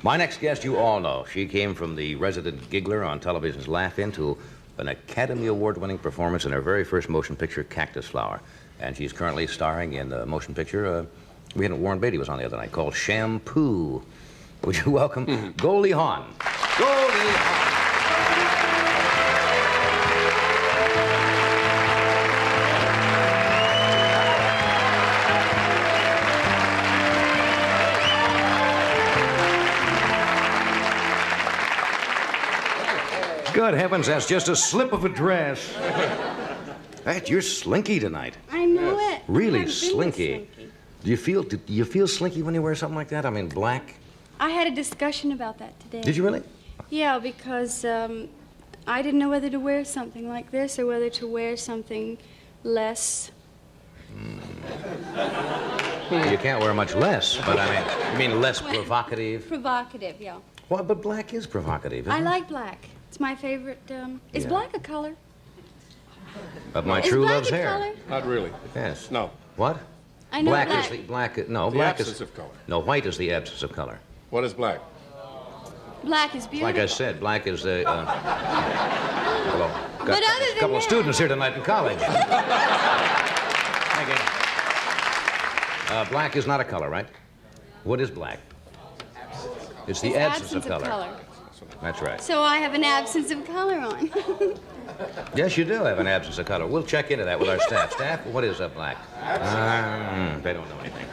My next guest you all know. She came from the resident giggler on television's Laugh-In to an Academy Award-winning performance in her very first motion picture, Cactus Flower. And she's currently starring in the motion picture Warren Beatty was on the other night, called Shampoo. Would you welcome Goldie Hawn? Goldie Hawn. Good heavens, that's just a slip of a dress. Hey, you're slinky tonight. I know it. Really slinky. Do you feel slinky when you wear something like that? I mean, black? I had a discussion about that today. Did you really? Yeah, because I didn't know whether to wear something like this or whether to wear something less. You can't wear much less, but I mean less provocative? Provocative, yeah. Well, but black is provocative, isn't it? I like black. It's my favorite. Is black a color? Of my true love's hair. Color? Not really. Yes. No. What? I know black. black. Is the black. No, The black absence is of color. No, white is the absence of color. What is black? Black is beautiful. Like I said, black is the. But other than a couple of that- students here tonight in college. Thank you. Black is not a color, right? What is black? It's the absence of color. That's right. So I have an absence of color on. Yes, you do have an absence of color. We'll check into that with our staff. Staff, what is black? They don't know anything.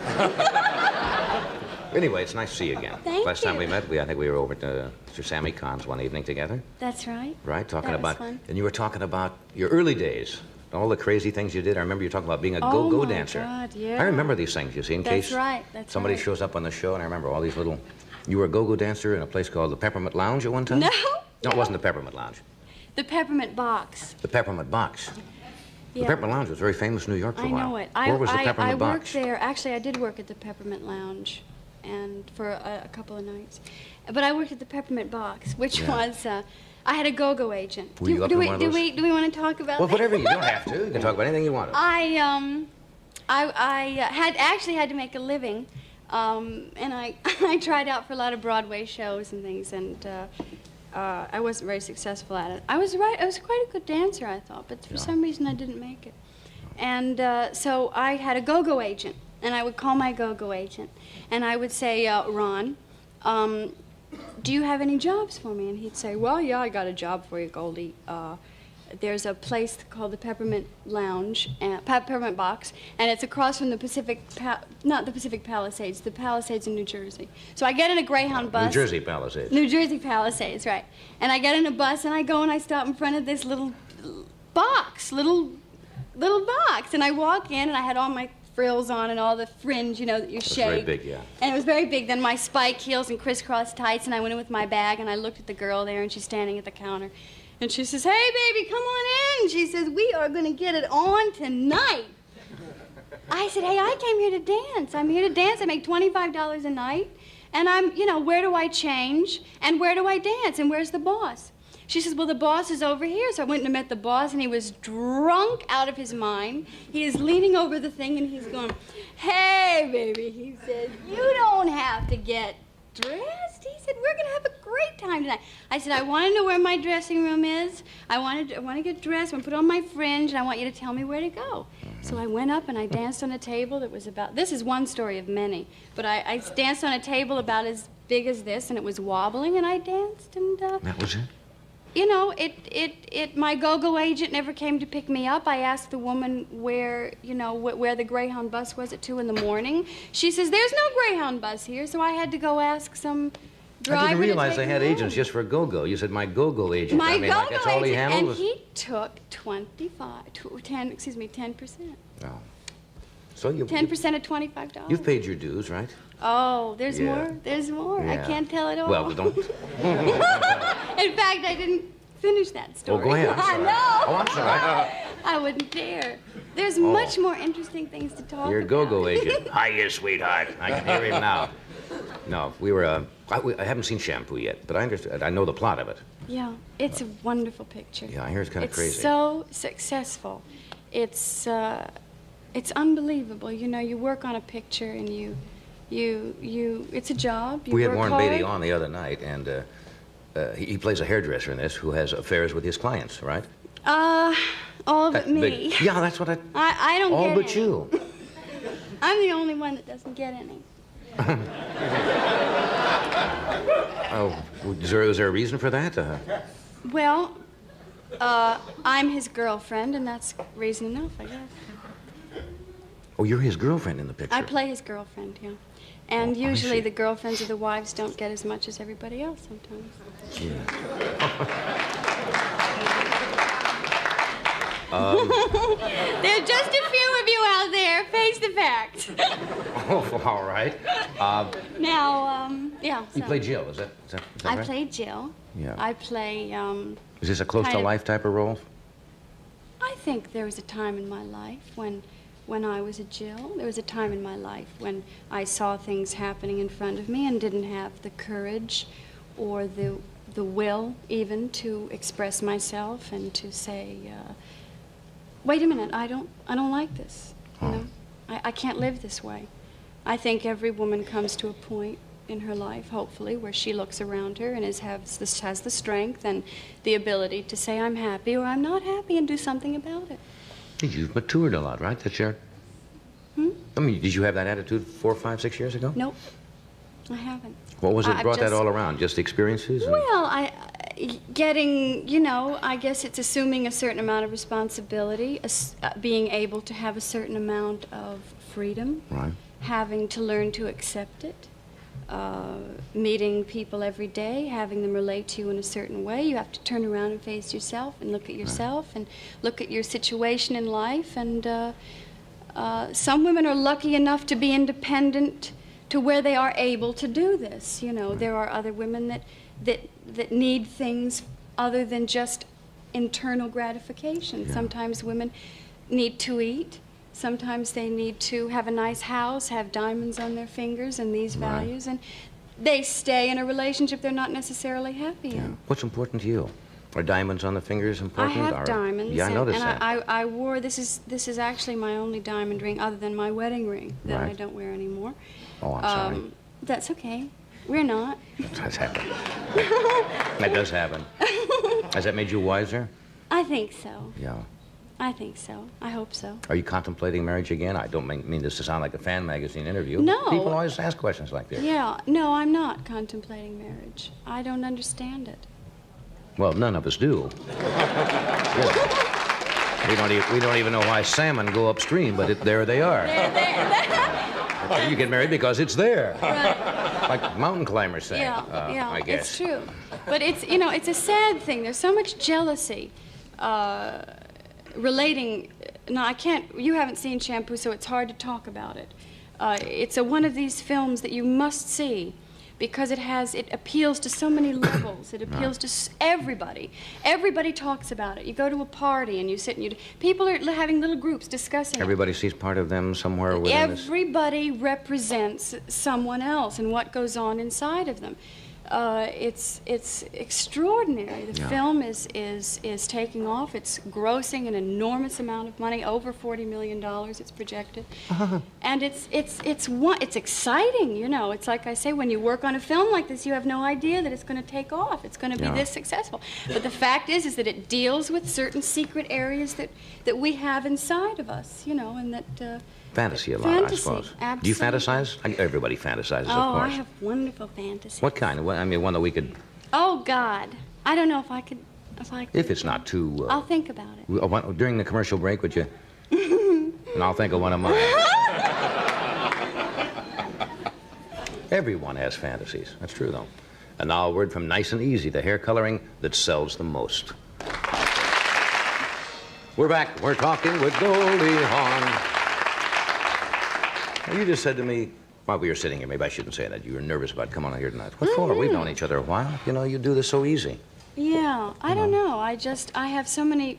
Anyway, it's nice to see you again. Thank Last time you. we met, I think we were over at Mr. Sammy Kahn's one evening together. That's right. Right? Talking That was about, fun. and you were talking about your early days, all the crazy things you did. I remember you talking about being a Oh, go-go my dancer. God, yeah. I remember these things, you see, in That's case right, that's somebody right. shows up on the show, and I remember all these little. You were a go-go dancer in a place called the Peppermint Lounge at one time? No. No, it wasn't the Peppermint Lounge. The peppermint box. The Peppermint Box. The Yeah. Peppermint Lounge was very famous in New York for a I while. know it. Where was the Peppermint I Box? worked there. Actually, I did work at the Peppermint Lounge, and for a couple of nights. But I worked at the Peppermint Box, which was. I had a go-go agent. Were you up in one of those? Do we want to talk about Well, that? whatever. You don't have to. You can talk about anything you want to. I had to make a living, and I tried out for a lot of Broadway shows and things, and I wasn't very successful at it. I was quite a good dancer, I thought, but for some reason I didn't make it. And so I had a go-go agent, and I would call my go-go agent, and I would say, Ron, do you have any jobs for me? And he'd say, well, yeah, I got a job for you, Goldie. There's a place called the Peppermint Lounge, Peppermint Box, and it's across from the not the Pacific Palisades, the Palisades in New Jersey. So I get in a Greyhound bus. New Jersey Palisades. New Jersey Palisades, right. And I get in a bus, and I go and I stop in front of this little box, little box. And I walk in, and I had all my frills on and all the fringe, you know, that you shake. Very big, yeah. And it was very big. Then my spike heels and crisscross tights, and I went in with my bag, and I looked at the girl there, and she's standing at the counter. And she says, hey, baby, come on in. She says, we are going to get it on tonight. I said, hey, I came here to dance. I'm here to dance. I make $25 a night. And where do I change? And where do I dance? And where's the boss? She says, well, the boss is over here. So I went and met the boss, and he was drunk out of his mind. He is leaning over the thing, and he's going, hey, baby, he said, you don't have to get dressed. He said, we're going to have a great time tonight. I said, I want to know where my dressing room is. I want to get dressed. I want to put on my fringe, and I want you to tell me where to go. So I went up, and I danced on a table that was about, this is one story of many, but I danced on a table about as big as this, and it was wobbling, and I danced, and That was it? you know, my go-go agent never came to pick me up. I asked the woman where the Greyhound bus was at 2 in the morning. She says, there's no Greyhound bus here, so I had to go ask some driver I didn't realize to they take had me agents home. just for go-go. You said my go-go agent. My like go-go that's all he agent, handled and he took 10%. Oh. So you... 10% of $25. You've paid your dues, right? Oh, there's Yeah. more. There's more. I Yeah. can't tell it all. Well, don't... In fact, I didn't finish that story. Well, go ahead. I'm sorry. No. Oh, I'm sorry. I wouldn't dare. There's much more interesting things to talk Your about. go-go agent. Hiya, sweetheart. I can hear him now. No, we were... I haven't seen Shampoo yet, but I understand. I know the plot of it. Yeah, it's a wonderful picture. Yeah, I hear it's kind of crazy. It's so successful. It's unbelievable. You know, you work on a picture and you It's a job. You We had work Warren hard. Beatty on the other night, and he plays a hairdresser in this who has affairs with his clients, right? All but me. Yeah, that's what I don't all get but any. you. I'm the only one that doesn't get any. Oh, is there a reason for that? Well, I'm his girlfriend, and that's reason enough, I guess. Oh, you're his girlfriend in the picture. I play his girlfriend, yeah. And Oh, I usually see. the girlfriends of the wives don't get as much as everybody else sometimes. Yeah. There are just a few of you out there. Face the facts. Oh, all right. Now, yeah. You so play Jill, is that I right? play Jill. Yeah. I play, Is this a close-to-life type of role? I think there was a time in my life when I was a Jill. There was a time in my life when I saw things happening in front of me and didn't have the courage or the will even to express myself and to say, wait a minute, I don't like this. You know? I can't live this way. I think every woman comes to a point in her life, hopefully, where she looks around her and has the strength and the ability to say, I'm happy or I'm not happy, and do something about it. You've matured a lot, right? That's your... I mean, did you have that attitude 4, 5, 6 years ago? Nope, I haven't. What was it I've brought that just- all around? Just experiences? And... Well, getting, you know, I guess it's assuming a certain amount of responsibility, being able to have a certain amount of freedom, Right. having to learn to accept it, meeting people every day, having them relate to you in a certain way. You have to turn around and face yourself and look at yourself and look at your situation in life. And some women are lucky enough to be independent to where they are able to do this. You know, there are other women that need things other than just internal gratification. Yeah. Sometimes women need to eat. Sometimes they need to have a nice house, have diamonds on their fingers and these Right. values, and they stay in a relationship they're not necessarily happy Yeah. in. What's important to you? Are diamonds on the fingers I important? have or... diamonds. Yeah, I noticed and that. I wore, this is actually my only diamond ring other than my wedding ring that I Right. don't wear anymore. Oh, I'm sorry. That's okay. We're not. That does happen. That does happen. Has that made you wiser? I think so. Yeah. I think so. I hope so. Are you contemplating marriage again? I don't mean this to sound like a fan magazine interview. No. But people always ask questions like this. Yeah, no, I'm not contemplating marriage. I don't understand it. Well, none of us do. Yeah. We don't even know why salmon go upstream, but there they are. You get married because it's there. Right. Like mountain climbers say. Yeah, I guess. it's true. But it's, you know, it's a sad thing. There's so much jealousy relating. No, I can't. You haven't seen Shampoo, so it's hard to talk about it. It's one of these films that you must see because it appeals to so many levels. It appeals to everybody. Everybody talks about it. You go to a party and you sit and people are having little groups discussing it. Everybody sees part of them somewhere within this. Everybody represents someone else and what goes on inside of them. It's extraordinary. The film is taking off. It's grossing an enormous amount of money, over $40 million. It's projected, and it's exciting. You know, it's like I say, when you work on a film like this, you have no idea that it's going to take off. It's going to be this successful. But the fact is that it deals with certain secret areas that we have inside of us. You know, and that. Fantasy a lot, Fantasy, I suppose. absolutely. Do you fantasize? Everybody fantasizes, of Oh, course. I have wonderful fantasies. What kind? I mean, one that we could... Oh, God. I don't know if I could... If it's not too... I'll think about it. During the commercial break, would you... And I'll think of one of mine. Everyone has fantasies. That's true, though. And now a word from Nice and Easy, the hair coloring that sells the most. We're back. We're talking with Goldie Hawn. Now, you just said to me, while we were sitting here, maybe I shouldn't say that, you were nervous about coming on here tonight. What for? We've known each other a while. You know, you do this so easy. Yeah, I don't know. I have so many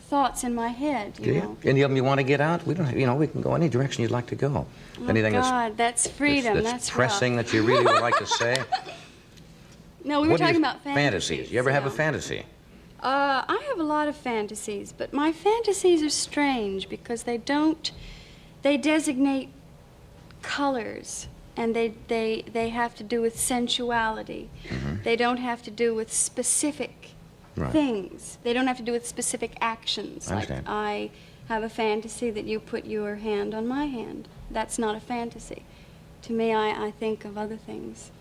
thoughts in my head, Do you know. Any of them you want to get out? We don't. You know, we can go any direction you'd like to go. Oh, Anything God, that's freedom. that's That's pressing rough. that you really would like to say. No, we were What are talking your about fantasies. You ever have a yeah. fantasy? I have a lot of fantasies, but my fantasies are strange because they designate colors and they have to do with sensuality. They don't have to do with specific things. They don't have to do with specific actions. I understand. Like I have a fantasy that you put your hand on my hand. That's not a fantasy. To me, I think of other things,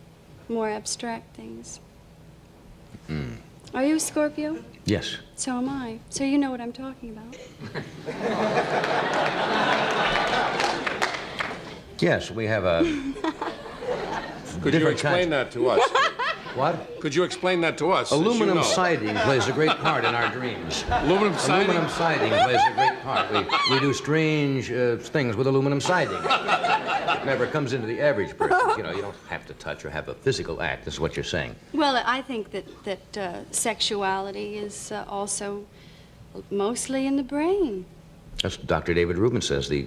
more abstract things. Are you a Scorpio? Yes. So am I. So you know what I'm talking about. Yes, we have a Could you explain that to us? What? Could you explain that to us? since you Aluminum know? siding plays a great part in our dreams. Aluminum siding? Aluminum siding plays a great part. We do strange things with aluminum siding. It never comes into the average person. You know, you don't have to touch or have a physical act. This is what you're saying. Well, I think that sexuality is also mostly in the brain. As Dr. David Rubin says, the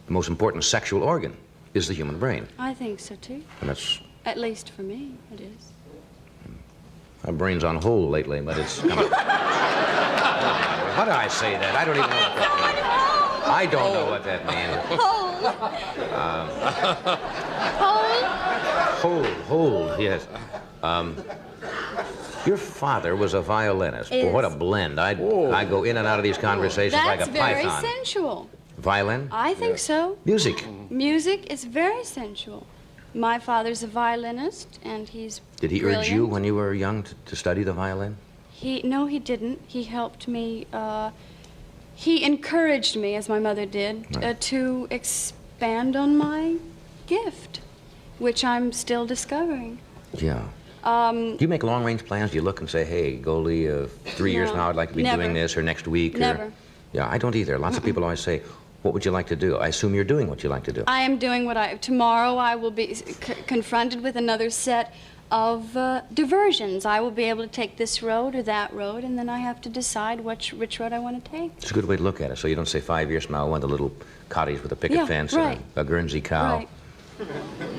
most important sexual organ is the human brain. I think so, too. And that's... At least for me, it is. My brain's on hold lately, but it's coming. How do I say that? I don't even know what that means. I don't know what that means. Hold, yes. Your father was a violinist. Boy, what a blend. I go in and out of these conversations like a python. That's very sensual. Violin? I think so. Music? Music is very sensual. My father's a violinist, and he's Did he urge you when you were young to study the violin? No, he didn't. He helped me. He encouraged me, as my mother did, to expand on my gift, which I'm still discovering. Yeah. Do you make long-range plans? Do you look and say, hey, Goldie, 3 years now I'd like to be doing this, or next week? Never. Yeah, I don't either. Lots of people always say, what would you like to do? I assume you're doing what you like to do. I am doing tomorrow I will be confronted with another set of diversions. I will be able to take this road or that road, and then I have to decide which road I want to take. It's a good way to look at it, so you don't say 5 years from now I want a little cottage with a picket fence and a Guernsey cow. Right.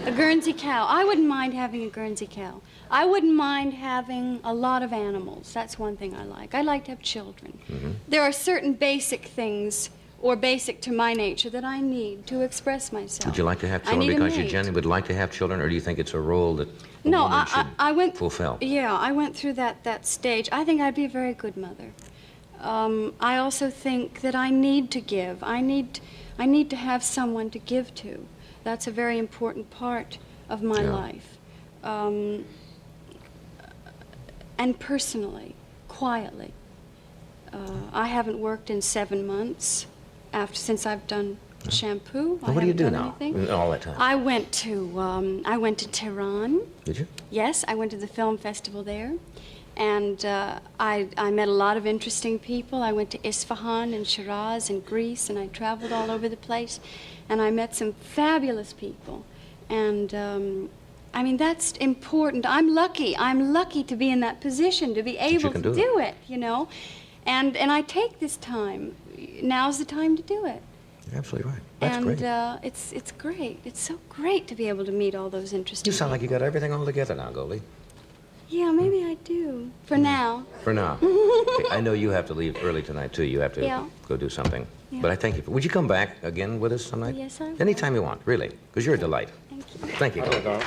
A Guernsey cow. I wouldn't mind having a Guernsey cow. I wouldn't mind having a lot of animals. That's one thing I like. I like to have children. There are certain basic things, or basic to my nature, that I need to express myself. Would you like to have children because you genuinely would like to have children, or do you think it's a role that a woman should fulfill? Yeah, I went through that stage. I think I'd be a very good mother. I also think that I need to give. I need to have someone to give to. That's a very important part of my life. And personally, quietly. I haven't worked in 7 months since I've done shampoo. Well, what do you do now? All that time? I went to Tehran. Did you? Yes, I went to the film festival there, and I met a lot of interesting people. I went to Isfahan and Shiraz and Greece, and I traveled all over the place, and I met some fabulous people. And I mean, that's important. I'm lucky to be in that position, to be able to do it, you know. And I take this time. Now's the time to do it. You're absolutely right. That's great. And it's great. It's so great to be able to meet all those interesting You sound like you got everything all together now, Goldie. Yeah, maybe I do. For now. For now. I know you have to leave early tonight, too. You have to go do something. Yeah. But I thank you. Would you come back again with us some night? Yes, I will. Anytime you want, really, because you're a delight. Thank you. Thank you, Goldie.